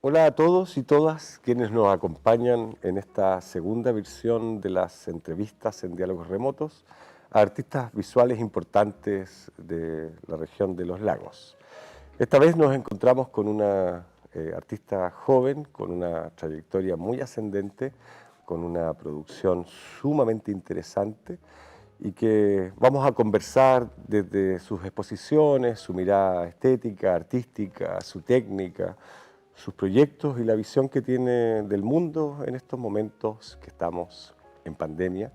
Hola a todos y todas quienes nos acompañan en esta segunda versión de las entrevistas en Diálogos Remotos a artistas visuales importantes de la región de los lagos. Esta vez nos encontramos con una artista joven, con una trayectoria muy ascendente, con una producción sumamente interesante y que vamos a conversar desde sus exposiciones, su mirada estética, artística, su técnica, sus proyectos y la visión que tiene del mundo en estos momentos que estamos en pandemia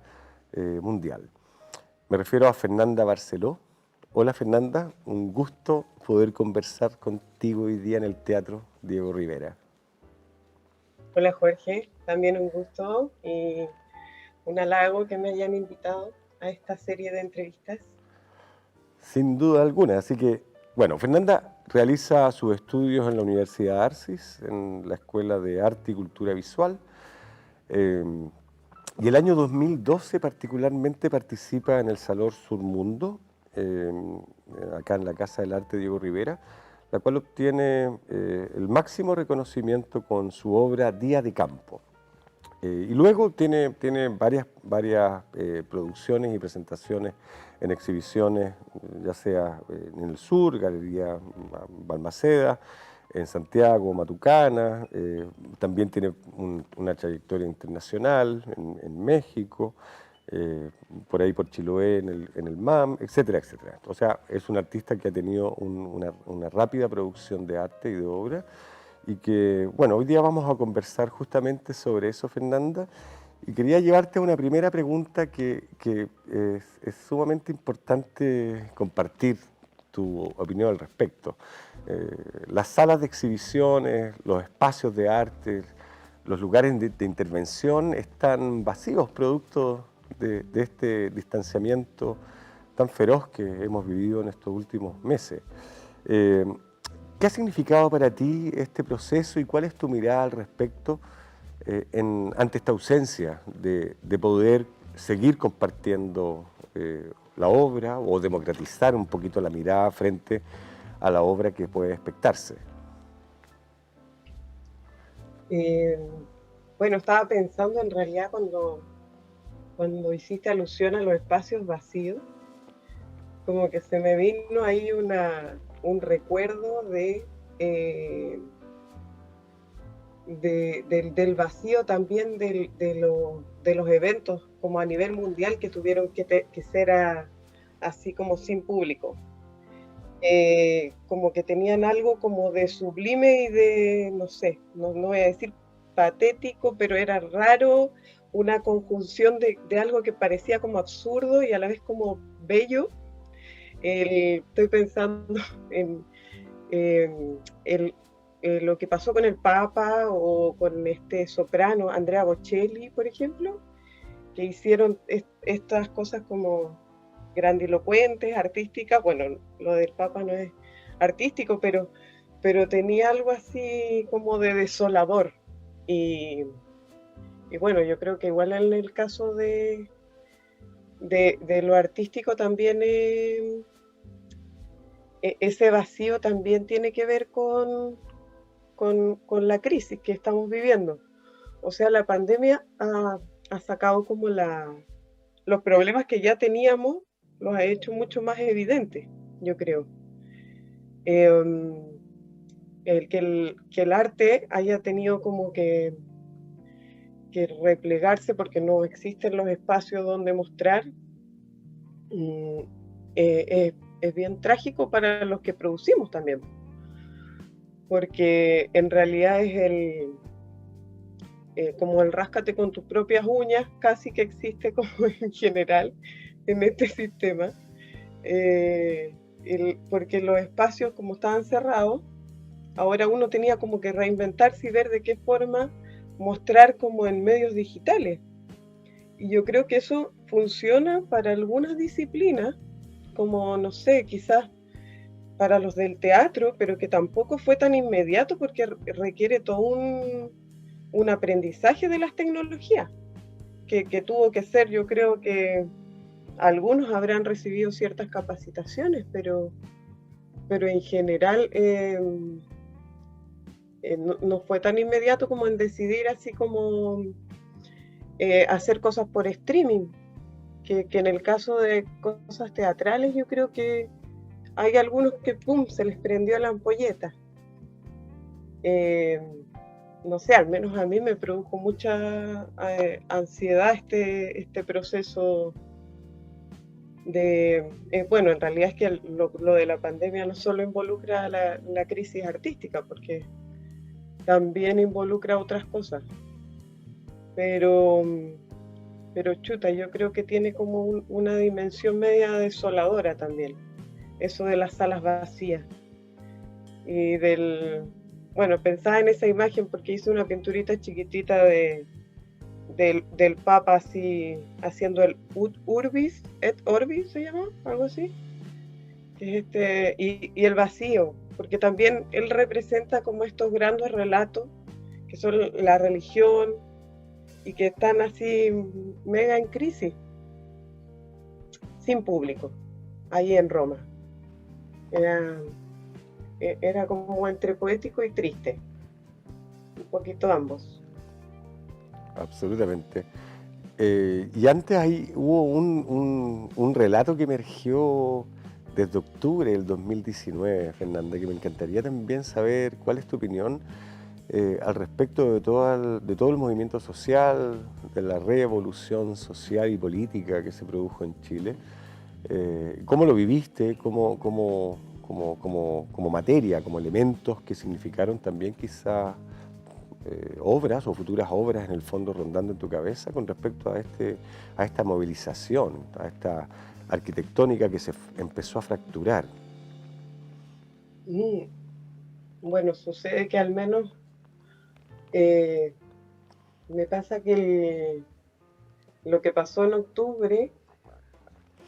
mundial. Me refiero a Fernanda Barceló. Hola Fernanda, un gusto poder conversar contigo hoy día en el Teatro Diego Rivera. Hola Jorge, también un gusto y un halago que me hayan invitado a esta serie de entrevistas. Sin duda alguna, así que, bueno, Fernanda realiza sus estudios en la Universidad de Arcis, en la Escuela de Arte y Cultura Visual, eh, y el año 2012 particularmente participa en el Salón Surmundo, eh, acá en la Casa del Arte Diego Rivera, la cual obtiene el máximo reconocimiento con su obra Día de Campo. Y luego tiene varias producciones y presentaciones en exhibiciones, ya sea en el sur, Galería Balmaceda, en Santiago, Matucana, también tiene una trayectoria internacional en México, por ahí por Chiloé en el MAM, etcétera, etcétera. O sea, es un artista que ha tenido una rápida producción de arte y de obra y que, bueno, hoy día vamos a conversar justamente sobre eso, Fernanda, y quería llevarte a una primera pregunta que es sumamente importante compartir tu opinión al respecto. Las salas de exhibiciones, los espacios de arte, los lugares de intervención están vacíos, producto de este distanciamiento tan feroz que hemos vivido en estos últimos meses. Eh, ¿Qué ha significado para ti este proceso y cuál es tu mirada al respecto ante esta ausencia de poder seguir compartiendo la obra o democratizar un poquito la mirada frente a la obra que puede expectarse? Eh, bueno, estaba pensando en realidad cuando hiciste alusión a los espacios vacíos, como que se me vino ahí un recuerdo del vacío también de los eventos como a nivel mundial que tuvieron que ser así como sin público. Como que tenían algo como de sublime y de, no sé, no voy a decir patético, pero era raro, una conjunción de algo que parecía como absurdo y a la vez como bello. Estoy pensando en, el, lo que pasó con el Papa o con este soprano Andrea Bocelli, por ejemplo, que hicieron estas cosas como grandilocuentes, artísticas. Bueno, lo del Papa no es artístico, pero tenía algo así como de desolador. Y, y bueno, yo creo que igual en el caso de lo artístico también ese vacío también tiene que ver con la crisis que estamos viviendo. O sea, la pandemia ha sacado como los problemas que ya teníamos, los ha hecho mucho más evidentes, yo creo. Eh, que el arte haya tenido como que replegarse porque no existen los espacios donde mostrar, mm, es bien trágico para los que producimos también, porque en realidad es como el ráscate con tus propias uñas, casi que existe como en general en este sistema, porque los espacios como estaban cerrados, ahora uno tenía como que reinventarse y ver de qué forma mostrar como en medios digitales. Y yo creo que eso funciona para algunas disciplinas, como, no sé, quizás para los del teatro, pero que tampoco fue tan inmediato porque requiere todo un aprendizaje de las tecnologías, que tuvo que ser, yo creo que algunos habrán recibido ciertas capacitaciones, pero en general no fue tan inmediato como en decidir así como hacer cosas por streaming, que en el caso de cosas teatrales yo creo que hay algunos que pum, se les prendió la ampolleta. No sé, al menos a mí me produjo mucha ansiedad este proceso de, bueno, en realidad es que lo de la pandemia no solo involucra la crisis artística, porque también involucra otras cosas, pero, pero chuta, yo creo que tiene como una dimensión media desoladora también, eso de las salas vacías y bueno, pensaba en esa imagen porque hice una pinturita chiquitita del Papa así, haciendo el Urbis et Orbis, ¿se llama? Algo así. Que es y el vacío, porque también él representa como estos grandes relatos que son la religión y que están así mega en crisis, sin público, ahí en Roma. Era como entre poético y triste, un poquito ambos. Absolutamente. Y antes hubo un relato que emergió desde octubre del 2019, Fernanda, que me encantaría también saber cuál es tu opinión al respecto de todo el movimiento social, de la revolución social y política que se produjo en Chile. ¿Cómo lo viviste? Como materia, como elementos que significaron también quizás obras o futuras obras en el fondo rondando en tu cabeza con respecto a esta movilización, a esta arquitectónica que se empezó a fracturar? Mm, bueno, sucede que al menos eh, me pasa que lo que pasó en octubre,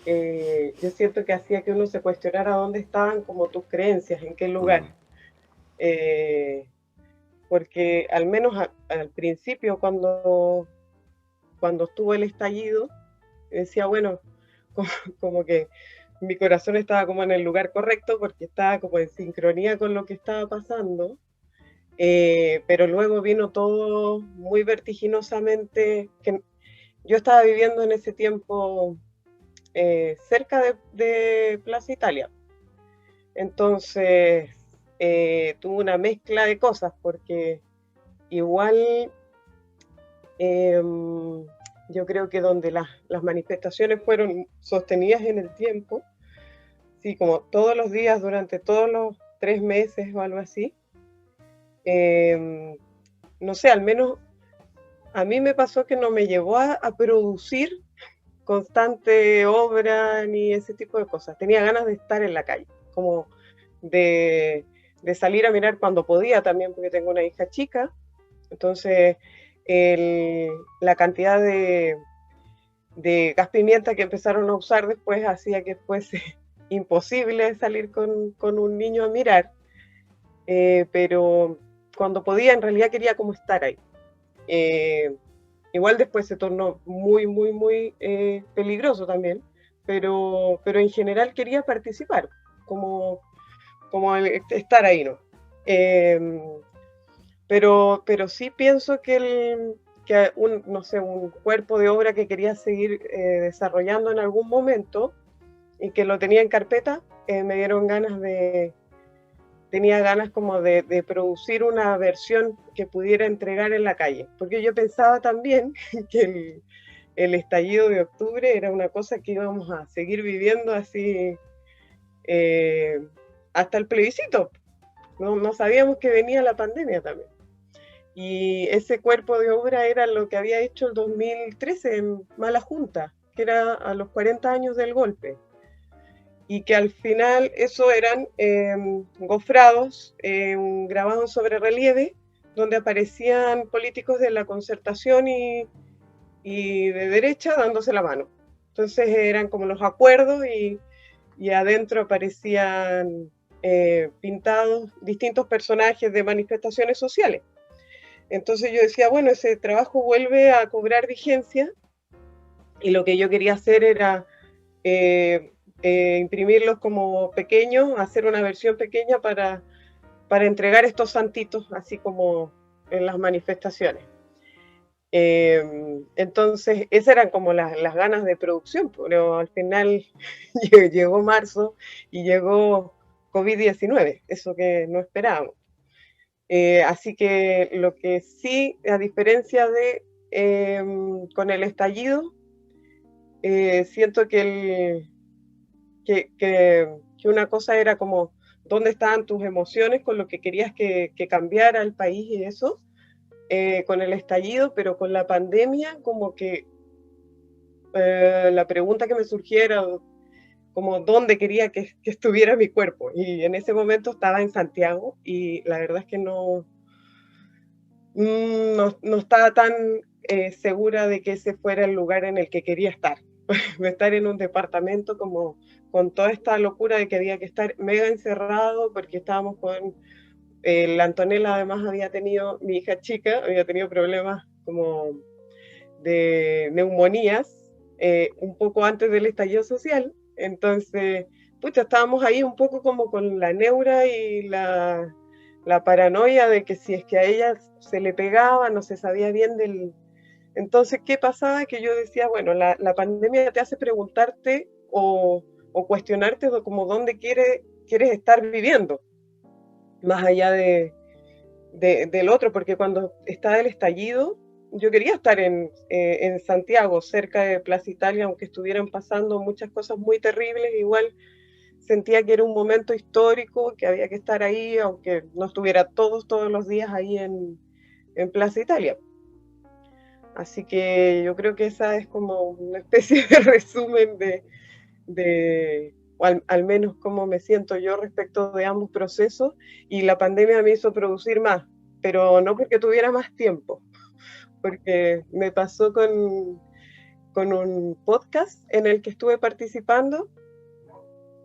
yo siento que hacía que uno se cuestionara dónde estaban como tus creencias, en qué Mm. lugar. Eh, Porque al menos al principio, cuando estuvo el estallido, decía, bueno, como, como que mi corazón estaba como en el lugar correcto porque estaba como en sincronía con lo que estaba pasando, pero luego vino todo muy vertiginosamente, que yo estaba viviendo en ese tiempo cerca de Plaza Italia, entonces tuvo una mezcla de cosas porque igual yo creo que donde las manifestaciones fueron sostenidas en el tiempo, sí, como todos los días durante todos los 3 meses o algo así, eh, no sé, al menos a mí me pasó que no me llevó a producir constante obra ni ese tipo de cosas. Tenía ganas de estar en la calle, como de, de salir a mirar cuando podía también, porque tengo una hija chica, entonces la cantidad de gas pimienta que empezaron a usar después hacía que fuese imposible salir con un niño a mirar, pero cuando podía en realidad quería como estar ahí. Eh, Igual después se tornó muy, muy, muy peligroso también, pero en general quería participar, como estar ahí, ¿no? Eh, pero sí pienso que no sé, un cuerpo de obra que quería seguir desarrollando en algún momento y que lo tenía en carpeta, me dieron tenía ganas como de producir una versión que pudiera entregar en la calle, porque yo pensaba también que el estallido de octubre era una cosa que íbamos a seguir viviendo así eh, hasta el plebiscito. No sabíamos que venía la pandemia también. Y ese cuerpo de obra era lo que había hecho el 2013 en Mala Junta, que era a los 40 años del golpe. Y que al final eso eran gofrados grabados sobre relieve, donde aparecían políticos de la concertación y de derecha dándose la mano. Entonces eran como los acuerdos y adentro aparecían pintados distintos personajes de manifestaciones sociales. Entonces yo decía, bueno, ese trabajo vuelve a cobrar vigencia y lo que yo quería hacer era imprimirlos como pequeños, hacer una versión pequeña para entregar estos santitos, así como en las manifestaciones. Entonces, esas eran como las ganas de producción, pero al final llegó marzo y llegó COVID-19, eso que no esperábamos. Así que lo que sí, a diferencia de con el estallido, siento que una cosa era como dónde estaban tus emociones con lo que querías que cambiara el país y eso, con el estallido, pero con la pandemia como que la pregunta que me surgiera como dónde quería que estuviera mi cuerpo. Y en ese momento estaba en Santiago y la verdad es que no estaba tan segura de que ese fuera el lugar en el que quería estar. Estar en un departamento como con toda esta locura de que había que estar mega encerrado porque estábamos con la Antonella, además había tenido, mi hija chica, había tenido problemas como de neumonías un poco antes del estallido social. Entonces, pucha, estábamos ahí un poco como con la neura y la paranoia de que si es que a ella se le pegaba, no se sabía bien del... Entonces, ¿qué pasaba? Que yo decía, bueno, la pandemia te hace preguntarte o cuestionarte de como dónde quieres estar viviendo, más allá del otro, porque cuando estaba el estallido, yo quería estar en Santiago, cerca de Plaza Italia, aunque estuvieran pasando muchas cosas muy terribles, igual sentía que era un momento histórico, que había que estar ahí, aunque no estuviera todos los días ahí en Plaza Italia. Así que yo creo que esa es como una especie de resumen o al menos cómo me siento yo respecto de ambos procesos, y la pandemia me hizo producir más, pero no porque tuviera más tiempo, porque me pasó con un podcast en el que estuve participando,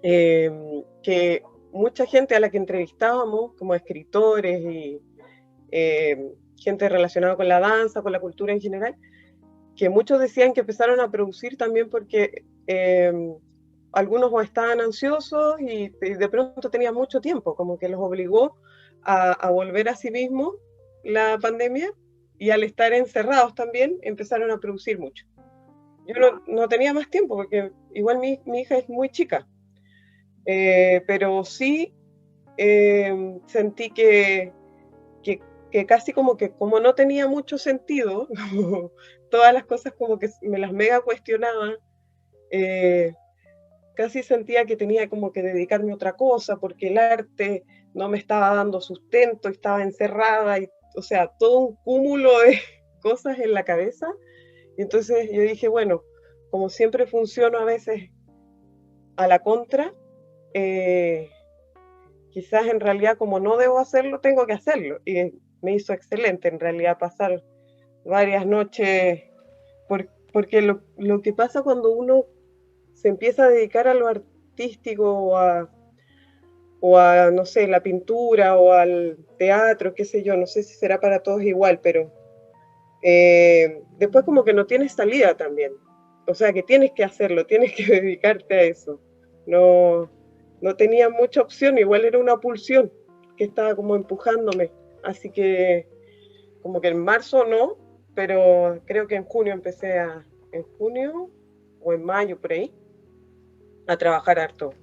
que mucha gente a la que entrevistábamos, como escritores y gente relacionada con la danza, con la cultura en general, que muchos decían que empezaron a producir también porque algunos o estaban ansiosos y de pronto tenían mucho tiempo, como que los obligó a volver a sí mismos la pandemia, y al estar encerrados también empezaron a producir mucho. Yo no tenía más tiempo porque igual mi hija es muy chica, pero sí sentí que, que casi como que como no tenía mucho sentido, como todas las cosas como que me las mega cuestionaba, eh, casi sentía que tenía como que dedicarme a otra cosa porque el arte no me estaba dando sustento, estaba encerrada, y, o sea, todo un cúmulo de cosas en la cabeza. Y entonces yo dije, bueno, como siempre funciono a veces a la contra, eh, quizás en realidad como no debo hacerlo, tengo que hacerlo. Y me hizo excelente en realidad pasar varias noches, porque lo que pasa cuando uno se empieza a dedicar a lo artístico no sé, la pintura o al teatro, qué sé yo, no sé si será para todos igual, pero después como que no tienes salida también. O sea, que tienes que hacerlo, tienes que dedicarte a eso. No, no tenía mucha opción, igual era una pulsión que estaba como empujándome. Así que como que en marzo no, pero creo que en junio en junio o en mayo por ahí, a trabajar harto.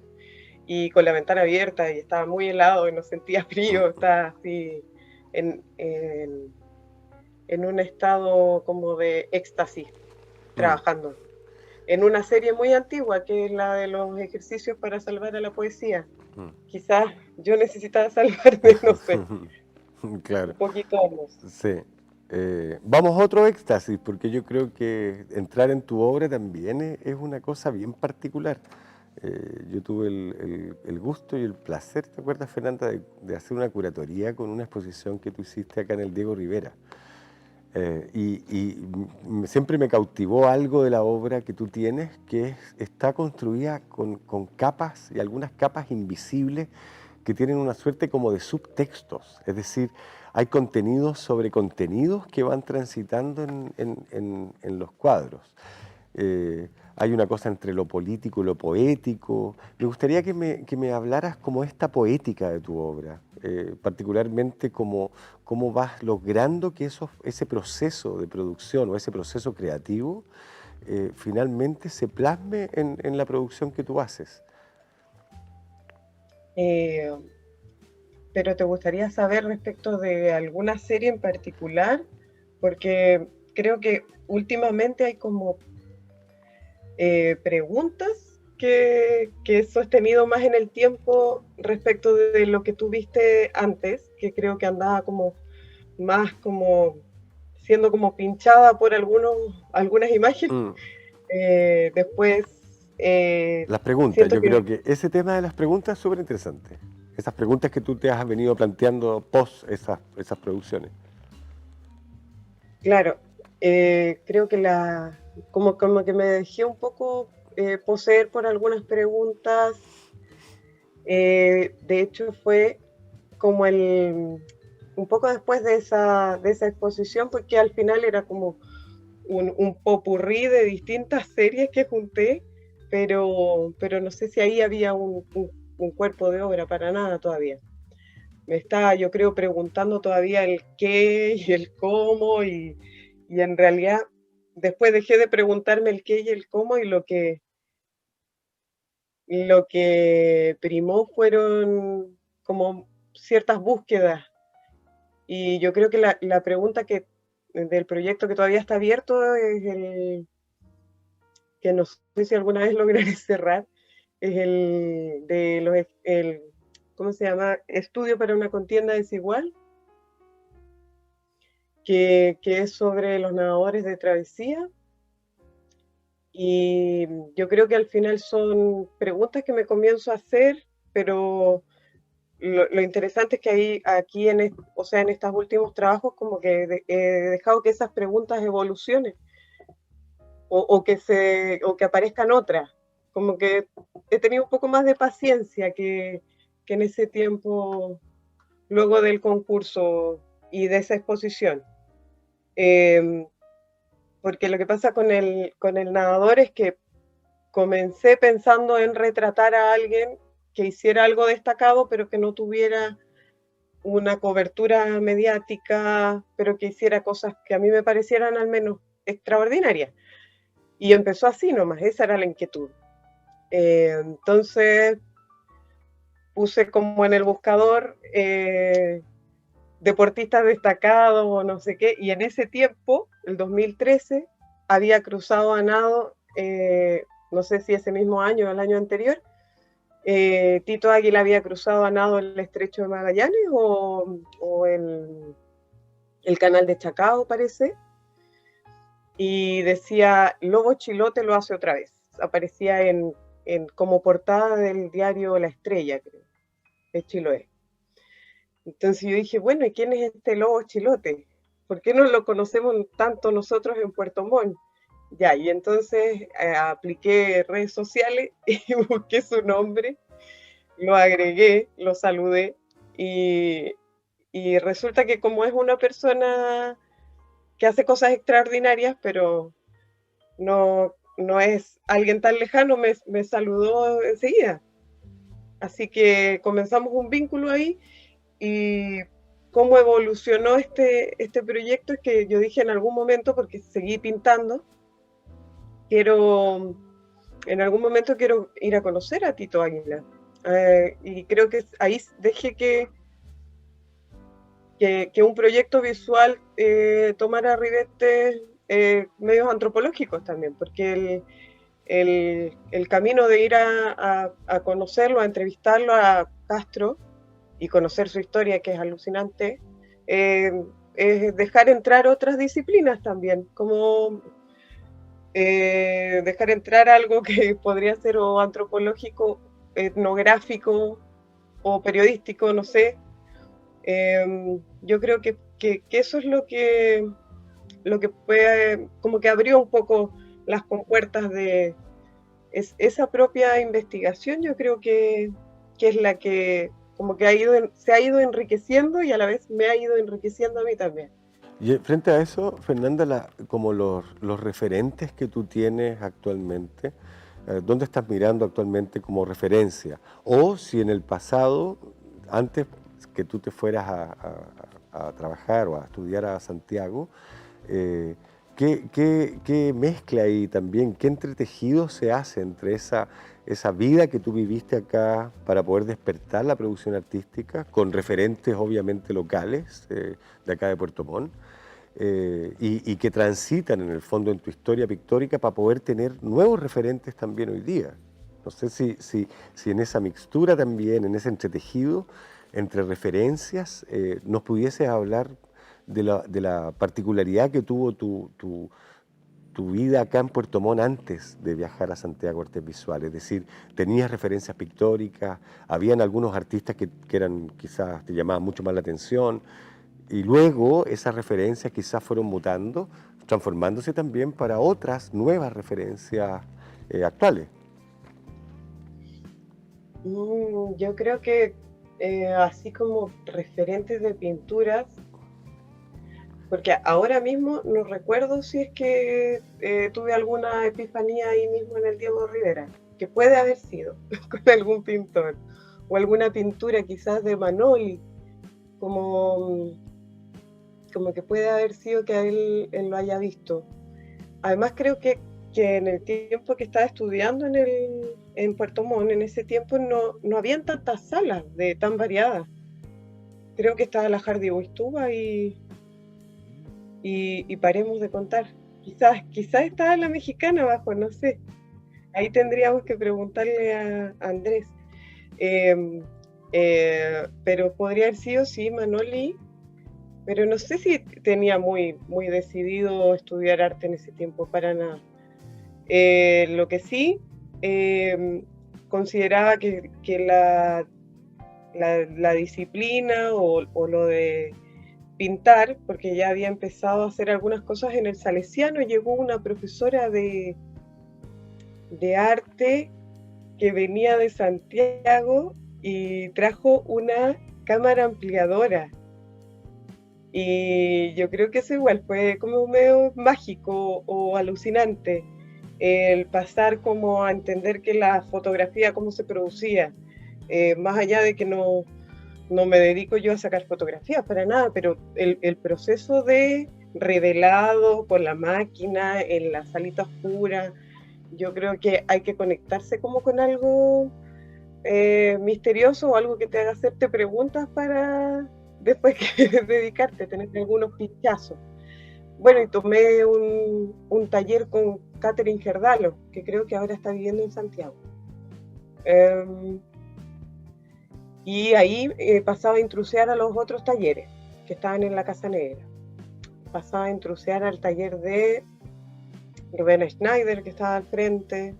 Y con la ventana abierta y estaba muy helado y no sentía frío, estaba así en, en un estado como de éxtasis, Mm. trabajando. En una serie muy antigua, que es la de los ejercicios para salvar a la poesía. Quizás yo necesitaba salvarme, no sé, Claro, un poquito más. sí. Vamos a otro éxtasis, porque yo creo que entrar en tu obra también es una cosa bien particular. Yo tuve el gusto y el placer, ¿te acuerdas, Fernanda, de hacer una curatoría con una exposición que tú hiciste acá en el Diego Rivera? Siempre me cautivó algo de la obra que tú tienes, que está construida con capas y algunas capas invisibles que tienen una suerte como de subtextos, es decir, hay contenidos sobre contenidos que van transitando en los cuadros. hay una cosa entre lo político y lo poético. Me gustaría que me hablaras como esta poética de tu obra, particularmente cómo vas logrando que ese proceso de producción o ese proceso creativo finalmente se plasme en la producción que tú haces. Eh, pero ¿te gustaría saber respecto de alguna serie en particular? Porque creo que últimamente hay como preguntas que he sostenido más en el tiempo respecto de lo que tú viste antes, que creo que andaba como más como siendo como pinchada por algunas imágenes. Mm. Después Las preguntas, siento yo creo que, que ese tema de las preguntas es súper interesante. Esas preguntas que tú te has venido planteando post esas producciones. claro, creo que como que me dejé un poco poseer por algunas preguntas. De hecho, fue como un poco después de esa exposición, porque al final era como un popurrí de distintas series que junté, pero no sé si ahí había un cuerpo de obra para nada todavía. Me estaba, yo creo, preguntando todavía el qué y el cómo, y en realidad después dejé de preguntarme el qué y el cómo, y lo que primó fueron como ciertas búsquedas. Y yo creo que la pregunta del proyecto que todavía está abierto es que no sé si alguna vez lograré cerrar, es el de ¿cómo se llama? Estudio para una contienda desigual, que es sobre los nadadores de travesía. Y yo creo que al final son preguntas que me comienzo a hacer, pero lo interesante es que aquí o sea, en estos últimos trabajos como que he dejado que esas preguntas evolucionen o que aparezcan otras. Como que he tenido un poco más de paciencia que en ese tiempo luego del concurso y de esa exposición. Eh, Porque lo que pasa con el nadador es que comencé pensando en retratar a alguien que hiciera algo destacado, pero que no tuviera una cobertura mediática, pero que hiciera cosas que a mí me parecieran al menos extraordinarias. Y empezó así nomás, esa era la inquietud. Entonces puse como en el buscador deportistas destacados o no sé qué, y en ese tiempo, el 2013, había cruzado a nado, no sé si ese mismo año o el año anterior, Tito Águila había cruzado a nado el estrecho de Magallanes o el canal de Chacao, parece, y decía, Lobo Chilote lo hace otra vez. Aparecía como portada del diario La Estrella, creo, de Chiloé. Entonces yo dije, bueno, ¿y quién es este Lobo Chilote? ¿Por qué no lo conocemos tanto nosotros en Puerto Montt? Ya, y entonces apliqué redes sociales y busqué su nombre, lo agregué, lo saludé y, y resulta que como es una persona que hace cosas extraordinarias, pero no es alguien tan lejano, me saludó enseguida. Así que comenzamos un vínculo ahí y cómo evolucionó este proyecto es que yo dije en algún momento, porque seguí pintando, quiero, en algún momento quiero ir a conocer a Tito Águila. Y creo que ahí dejé que un proyecto visual tomara ribetes medios antropológicos también, porque el camino de ir a conocerlo, a entrevistarlo a Castro y conocer su historia, que es alucinante, eh, es dejar entrar otras disciplinas también, como dejar entrar algo que podría ser o antropológico, etnográfico o periodístico, no sé. Yo creo que eso es lo que puede, como que abrió un poco las compuertas de esa propia investigación, yo creo que es la que como que se ha ido enriqueciendo y a la vez me ha ido enriqueciendo a mí también. Y frente a eso, Fernanda, como los referentes que tú tienes actualmente, ¿dónde estás mirando actualmente como referencia? O si en el pasado, antes que tú te fueras a trabajar o a estudiar a Santiago, eh, ¿qué mezcla ahí también? ¿Qué entretejido se hace entre esa vida que tú viviste acá para poder despertar la producción artística, con referentes obviamente locales de acá de Puerto Montt? Y que transitan en el fondo en tu historia pictórica para poder tener nuevos referentes también hoy día. No sé si en esa mixtura también, en ese entretejido entre referencias, nos pudieses hablar de la particularidad que tuvo tu vida acá en Puerto Montt antes de viajar a Santiago Artes Visuales. Es decir, tenías referencias pictóricas, habían algunos artistas que eran quizás te llamaban mucho más la atención, y luego esas referencias quizás fueron mutando, transformándose también para otras nuevas referencias actuales. Yo creo que así como referentes de pinturas, porque ahora mismo no recuerdo si es que tuve alguna epifanía ahí mismo en el Diego Rivera, que puede haber sido con algún pintor, o alguna pintura quizás de Manoli, como, como que puede haber sido que él lo haya visto. Además creo que en el tiempo que estaba estudiando en Puerto Montt, en ese tiempo no habían tantas salas tan variadas. Creo que estaba la Hardy Boystuba y paremos de contar. Quizás estaba la mexicana abajo, no sé. Ahí tendríamos que preguntarle a Andrés. Pero podría haber sido, sí, Manoli, pero no sé si tenía muy decidido estudiar arte en ese tiempo, para nada. Lo que sí, consideraba que la disciplina o lo de pintar, porque ya había empezado a hacer algunas cosas en el Salesiano, llegó una profesora de arte que venía de Santiago y trajo una cámara ampliadora. Y yo creo que eso igual fue como medio mágico o alucinante, el pasar como a entender que la fotografía, cómo se producía, más allá de que no me dedico yo a sacar fotografías para nada, pero el proceso de revelado con la máquina en la salita oscura, yo creo que hay que conectarse como con algo misterioso o algo que te haga hacerte preguntas para después que dedicarte, tener algunos pinchazos. Bueno, y tomé un taller con Catherine Gerdalo, que creo que ahora está viviendo en Santiago. Y ahí pasaba a intrusear a los otros talleres que estaban en la Casa Negra. Pasaba a intrusear al taller de Rubén Schneider, que estaba al frente.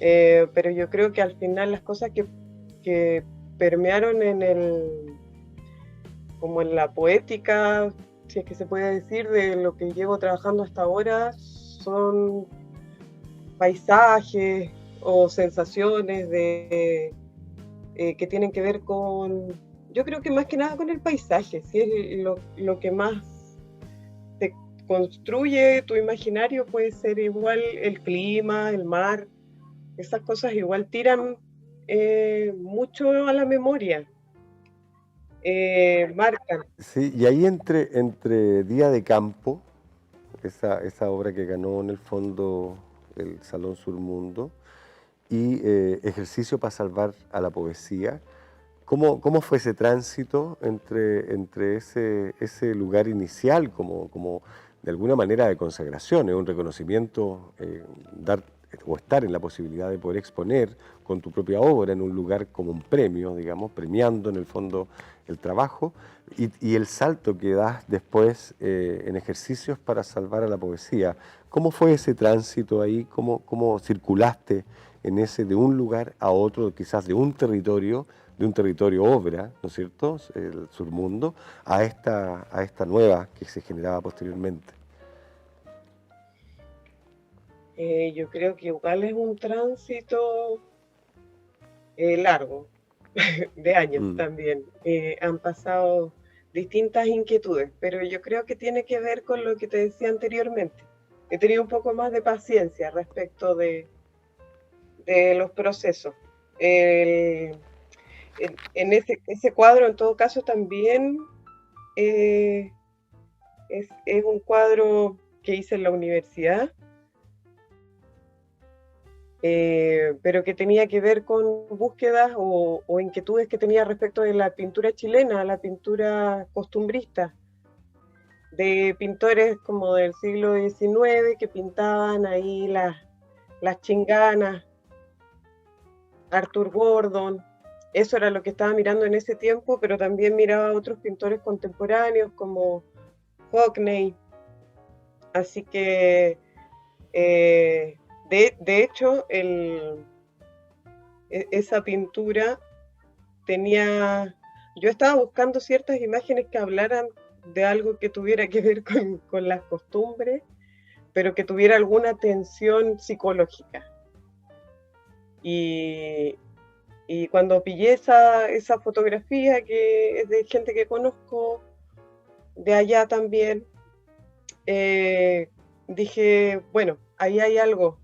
Pero yo creo que al final las cosas que permearon como en la poética, si es que se puede decir, de lo que llevo trabajando hasta ahora, son paisajes o sensaciones que tienen que ver con, yo creo que más que nada con el paisaje, si es lo que más te construye tu imaginario, puede ser igual el clima, el mar, esas cosas igual tiran mucho a la memoria, marcan. Sí, y ahí entre Día de Campo, esa obra que ganó en el fondo el Salón Surmundo, y Ejercicio para Salvar a la Poesía, ¿cómo fue ese tránsito entre ese lugar inicial como de alguna manera de consagración, un reconocimiento, dar o estar en la posibilidad de poder exponer con tu propia obra en un lugar como un premio, digamos, premiando en el fondo el trabajo, y el salto que das después en Ejercicios para Salvar a la Poesía? ¿Cómo fue ese tránsito ahí? ¿Cómo circulaste en ese de un lugar a otro, quizás de un territorio obra, ¿no es cierto?, el surmundo, a esta nueva que se generaba posteriormente? Yo creo que igual es un tránsito largo, de años Mm. también. Han pasado distintas inquietudes, pero yo creo que tiene que ver con lo que te decía anteriormente. He tenido un poco más de paciencia respecto de los procesos. El, en ese cuadro, en todo caso, también eh, es un cuadro que hice en la universidad, pero que tenía que ver con búsquedas o inquietudes que tenía respecto de la pintura chilena, la pintura costumbrista, de pintores como del siglo XIX que pintaban ahí las chinganas, Arthur Gordon. Eso era lo que estaba mirando en ese tiempo, pero también miraba a otros pintores contemporáneos como Hockney. Así que, de hecho, esa pintura tenía... Yo estaba buscando ciertas imágenes que hablaran de algo que tuviera que ver con las costumbres, pero que tuviera alguna tensión psicológica. Y, y cuando pillé esa fotografía, que es de gente que conozco de allá también, dije, bueno, ahí hay algo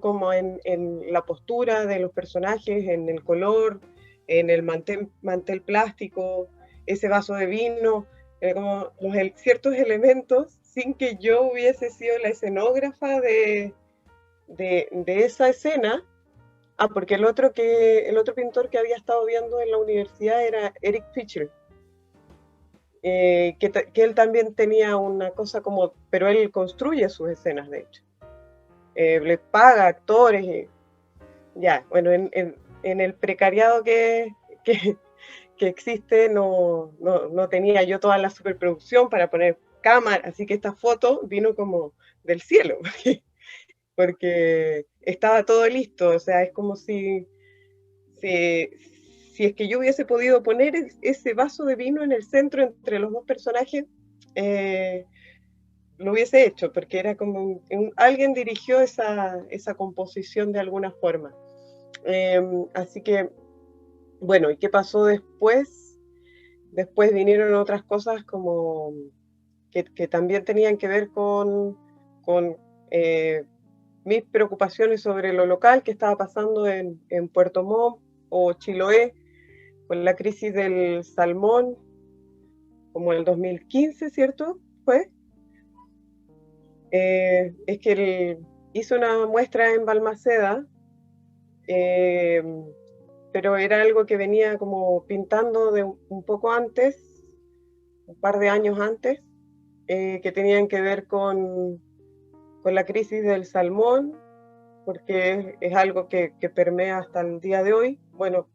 como en la postura de los personajes, en el color, en el mantel plástico, ese vaso de vino, como ciertos elementos, sin que yo hubiese sido la escenógrafa de esa escena. Ah, porque el otro pintor que había estado viendo en la universidad era Eric Fischer, que él también tenía una cosa como, pero él construye sus escenas, de hecho. Les paga actores, ya, bueno, en el precariado que, que existe no tenía yo toda la superproducción para poner cámara, así que esta foto vino como del cielo, porque estaba todo listo, o sea, es como si, si es que yo hubiese podido poner ese vaso de vino en el centro entre los dos personajes, eh, lo hubiese hecho, porque era como alguien dirigió esa composición de alguna forma. Así que, bueno, ¿y qué pasó después? Después vinieron otras cosas como que también tenían que ver con mis preocupaciones sobre lo local que estaba pasando en Puerto Montt o Chiloé, con la crisis del salmón, como el 2015, ¿cierto? Fue. Es que hizo una muestra en Balmaceda, eh, pero era algo que venía como pintando de un poco antes, un par de años antes, que tenían que ver con la crisis del salmón, porque es algo que permea hasta el día de hoy. Bueno,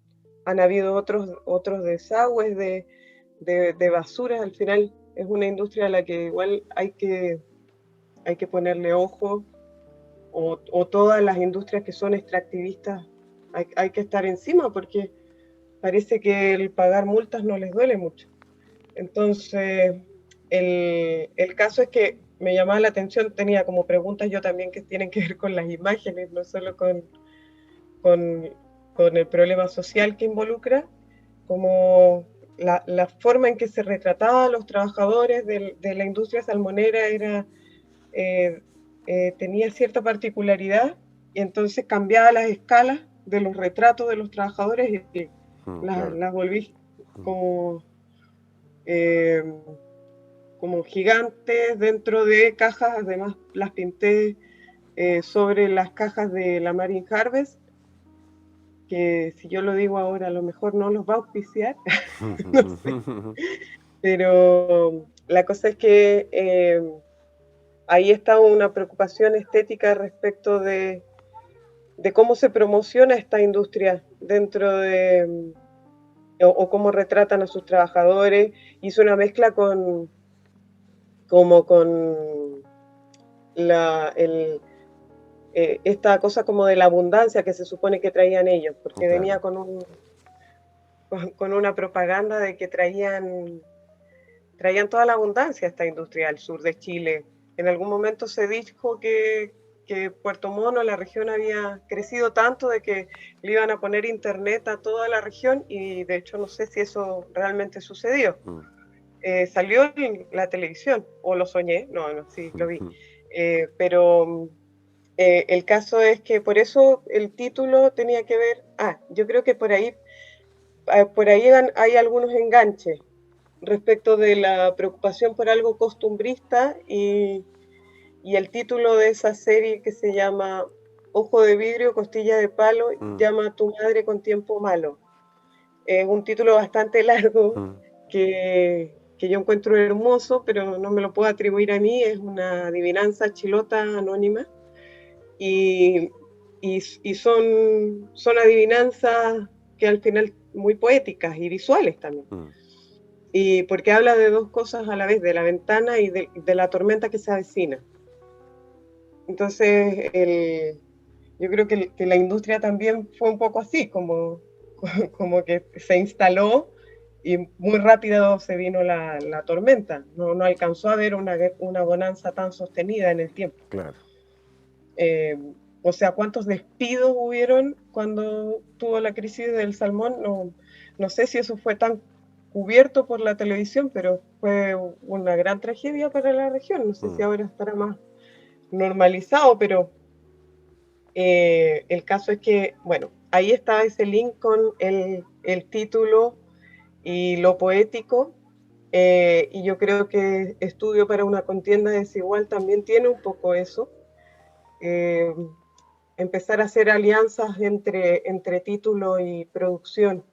han habido otros desagües de basura. Al final es una industria a la que igual hay que ponerle ojo, o todas las industrias que son extractivistas hay que estar encima, porque parece que el pagar multas no les duele mucho. Entonces, el caso es que me llamaba la atención, tenía como preguntas yo también que tienen que ver con las imágenes, no solo con, con el problema social que involucra, como la forma en que se retrataba a los trabajadores de la industria salmonera eh, tenía cierta particularidad, y entonces cambiaba las escalas de los retratos de los trabajadores y Claro. las volví como, eh, como gigantes dentro de cajas. Además las pinté sobre las cajas de la Marine Harvest, que si yo lo digo ahora a lo mejor no los va a auspiciar, no sé, pero la cosa es que ahí está una preocupación estética respecto de cómo se promociona esta industria dentro o cómo retratan a sus trabajadores. Hizo una mezcla con la, el, esta cosa como de la abundancia que se supone que traían ellos, porque venía Claro. con una propaganda de que traían toda la abundancia a esta industria al sur de Chile. En algún momento se dijo que que Puerto Montt, la región, había crecido tanto de que le iban a poner internet a toda la región, y de hecho no sé si eso realmente sucedió. Salió en la televisión, o lo soñé, no, sí, lo vi. Pero el caso es que por eso el título tenía que ver, yo creo que por ahí hay algunos enganches respecto de la preocupación por algo costumbrista, y el título de esa serie, que se llama Ojo de vidrio, costilla de palo, llama Tu madre con tiempo malo. Es un título bastante largo que yo encuentro hermoso, pero no me lo puedo atribuir a mí, es una adivinanza chilota anónima, y son adivinanzas que al final muy poéticas y visuales también. Y porque habla de dos cosas a la vez, de la ventana y de la tormenta que se avecina. Entonces, yo creo que la industria también fue un poco así, como que se instaló y muy rápido se vino la tormenta. No alcanzó a haber una bonanza tan sostenida en el tiempo. Claro. O sea, ¿cuántos despidos hubieron cuando tuvo la crisis del salmón? No sé si eso fue tan cubierto por la televisión, pero fue una gran tragedia para la región. No sé si ahora estará más normalizado, pero el caso es que, bueno, ahí está ese link con el título y lo poético, y yo creo que Estudio para una contienda desigual también tiene un poco eso. Empezar a hacer alianzas entre título y producción.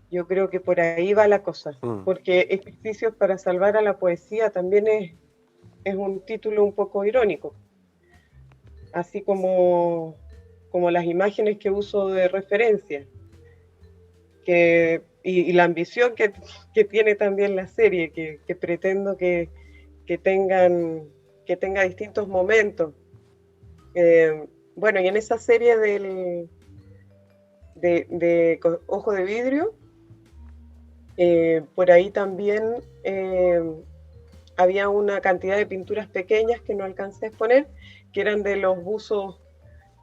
Yo creo que por ahí va la cosa, porque Ejercicios para salvar a la poesía también es un título un poco irónico, así como las imágenes que uso de referencia, y la ambición que tiene también la serie, que pretendo que tenga distintos momentos. Bueno, y en esa serie de Ojo de vidrio, por ahí también había una cantidad de pinturas pequeñas que no alcancé a exponer, que eran de los buzos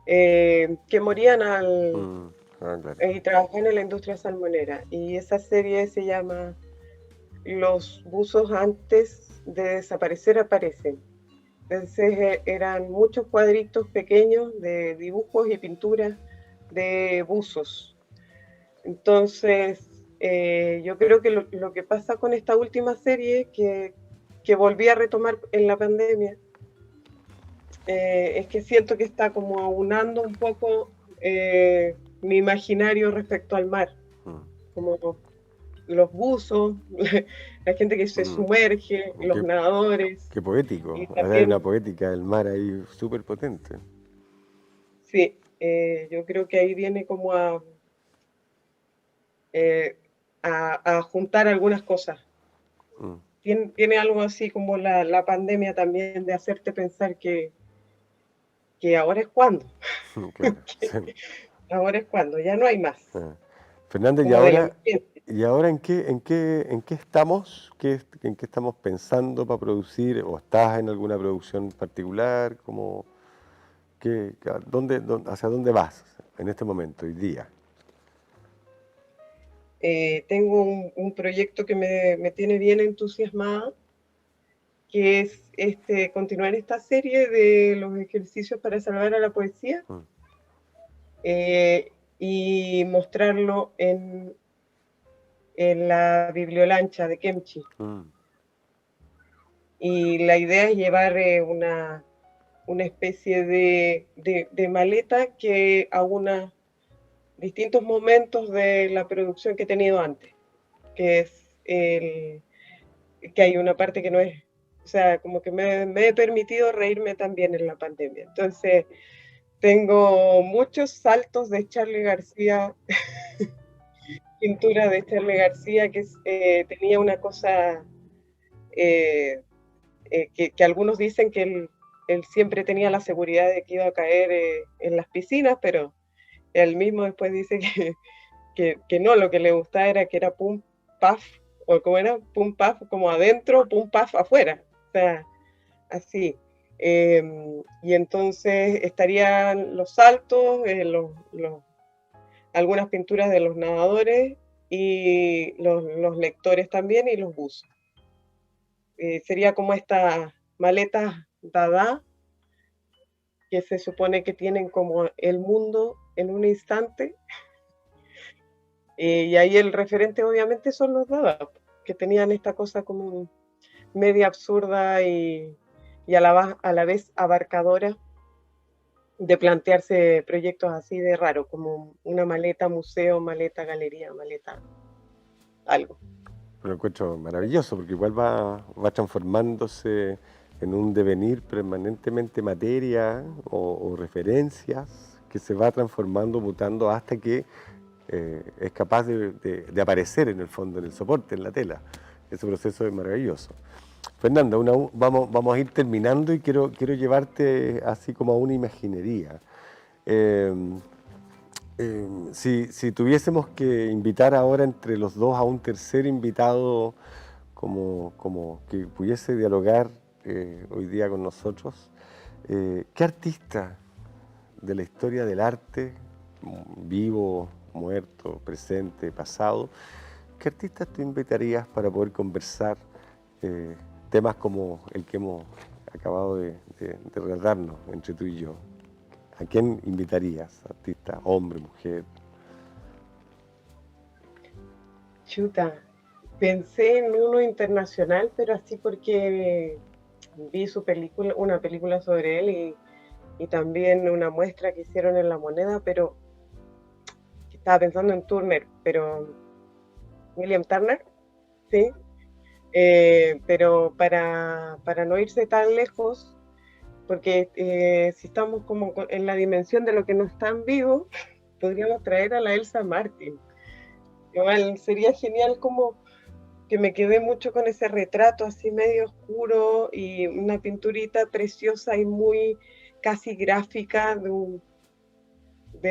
que morían Claro. y trabajaban en la industria salmonera. Y esa serie se llama Los buzos antes de desaparecer aparecen. Entonces eran muchos cuadritos pequeños de dibujos y pinturas de buzos. Entonces, yo creo que lo que pasa con esta última serie, que volví a retomar en la pandemia, es que siento que está como aunando un poco mi imaginario respecto al mar, como los buzos, la gente que se sumerge, los nadadores. Qué poético. Y Hay también, una poética del mar ahí súper potente. sí, yo creo que ahí viene como a juntar algunas cosas. Tiene algo así como la pandemia también, de hacerte pensar que ahora es cuando. Claro, sí. Ahora es cuando, ya no hay más. Fernanda, Como de la emergencia. ¿y ahora en qué estamos? ¿En qué estamos pensando para producir? ¿O estás en alguna producción particular? ¿Hacia dónde vas en este momento, hoy día? Tengo un proyecto que me tiene bien entusiasmada, que es continuar esta serie de los ejercicios para salvar a la poesía, y mostrarlo en la bibliolancha de Kemchi. Y la idea es llevar una especie de maleta que aúna distintos momentos de la producción que he tenido antes, que es que hay una parte que no es, o sea, como que me he permitido reírme también en la pandemia. Entonces, tengo muchos saltos de Charly García, pintura de Charly García, que tenía una cosa que algunos dicen que él siempre tenía la seguridad de que iba a caer en las piscinas, pero él mismo después dice que no, lo que le gustaba era que era pum, paf, o como era, pum, paf, como adentro, pum, paf, afuera. O sea, así. Y entonces estarían los saltos, algunas pinturas de los nadadores y los lectores también y los buzos. Sería como estas maletas Dada, que se supone que tienen como el mundo en un instante. Y ahí el referente obviamente son los Dada, que tenían esta cosa como media absurda y a la vez abarcadora de plantearse proyectos así de raro, como una maleta museo, maleta galería, maleta algo. Lo encuentro maravilloso porque igual va transformándose en un devenir permanentemente materia o referencias que se va transformando, mutando hasta que es capaz de aparecer en el fondo, en el soporte, en la tela. Ese proceso es maravilloso. Fernanda, vamos a ir terminando y quiero llevarte así como a una imaginería. Eh, si tuviésemos que invitar ahora entre los dos a un tercer invitado como que pudiese dialogar hoy día con nosotros, ¿qué artista de la historia del arte, vivo, muerto, presente, pasado, qué artistas tú invitarías para poder conversar temas como el que hemos acabado de relatarnos entre tú y yo? ¿A quién invitarías? ¿Artista, hombre, mujer? Chuta, pensé en uno internacional, pero así porque vi su película, una película sobre él y también una muestra que hicieron en La Moneda, pero estaba pensando en Turner, pero William Turner, sí. Pero para no irse tan lejos, porque si estamos como en la dimensión de lo que no están vivos, podríamos traer a la Elsa Martin. Igual sería genial como que me quedé mucho con ese retrato así medio oscuro y una pinturita preciosa y muy casi gráfica de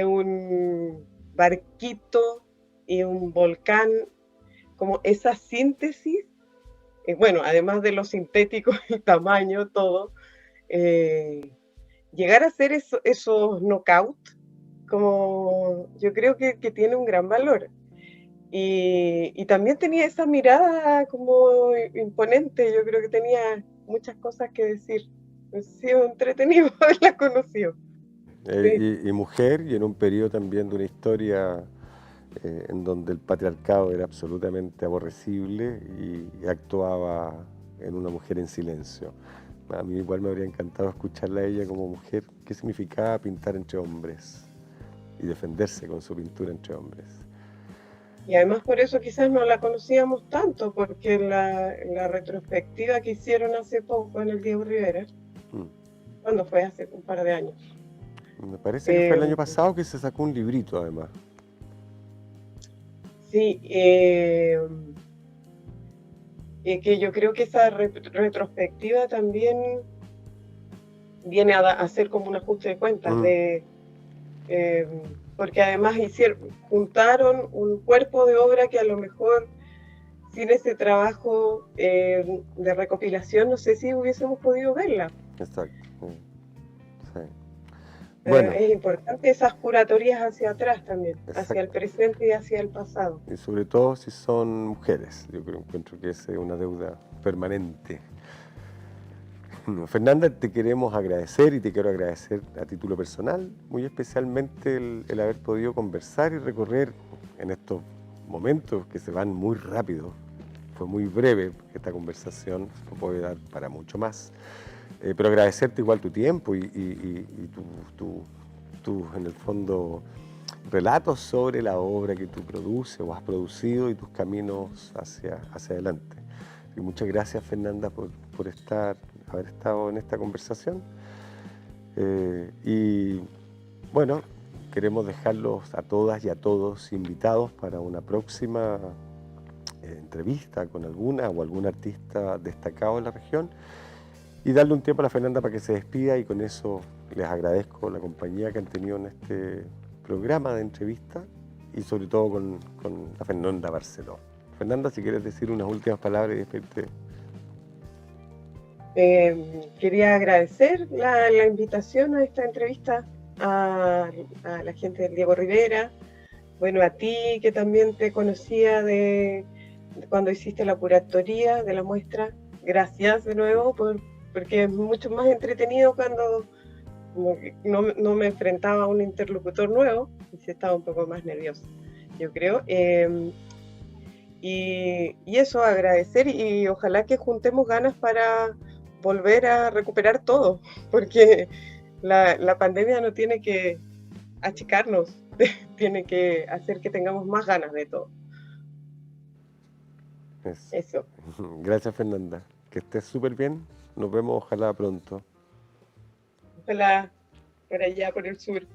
un barquito y un volcán, como esa síntesis, bueno, además de lo sintético y tamaño, todo, llegar a hacer esos knockout, como yo creo que tiene un gran valor. Y también tenía esa mirada como imponente, yo creo que tenía muchas cosas que decir. Ha sido entretenido haberla conocido. Sí, Y mujer, y en un periodo también de una historia en donde el patriarcado era absolutamente aborrecible y actuaba en una mujer en silencio. A mí igual me habría encantado escucharla a ella como mujer, qué significaba pintar entre hombres y defenderse con su pintura entre hombres. y además por eso quizás no la conocíamos tanto, porque la retrospectiva que hicieron hace poco en el Diego Rivera, Mm. cuando fue hace un par de años, Me parece que fue el eh, año pasado que se sacó un librito además. sí, que yo creo que esa retrospectiva también viene a hacer como un ajuste de cuentas, Mm. porque además juntaron un cuerpo de obra que a lo mejor sin ese trabajo de recopilación no sé si hubiésemos podido verla. Exacto. Sí. Pero Bueno, es importante esas curatorias hacia atrás también, hacia el exacto. presente y hacia el pasado. Y sobre todo si son mujeres. Yo encuentro que es una deuda permanente. Fernanda, te queremos agradecer y te quiero agradecer a título personal, muy especialmente el haber podido conversar y recorrer en estos momentos que se van muy rápido. Fue muy breve esta conversación, no puede dar para mucho más. Pero agradecerte igual tu tiempo y en el fondo, relatos sobre la obra que tú produces o has producido y tus caminos hacia adelante. Y muchas gracias, Fernanda, por haber estado en esta conversación. Y bueno, queremos dejarlos a todas y a todos invitados para una próxima entrevista con alguna o algún artista destacado en la región y darle un tiempo a la Fernanda para que se despida, y con eso les agradezco la compañía que han tenido en este programa de entrevista y sobre todo con la Fernanda Barceló. Fernanda, si quieres decir unas últimas palabras y despedirte. Quería agradecer la invitación a esta entrevista a la gente del Diego Rivera, bueno, a ti que también te conocía de cuando hiciste la curatoría de la muestra. Gracias de nuevo porque es mucho más entretenido cuando como que no me enfrentaba a un interlocutor nuevo y sí estaba un poco más nerviosa, yo creo. Y eso, agradecer y ojalá que juntemos ganas para volver a recuperar todo, porque la pandemia no tiene que achicarnos, tiene que hacer que tengamos más ganas de todo. Eso. Eso. Gracias, Fernanda. Que estés súper bien. Nos vemos, ojalá pronto. Ojalá por allá, por el sur.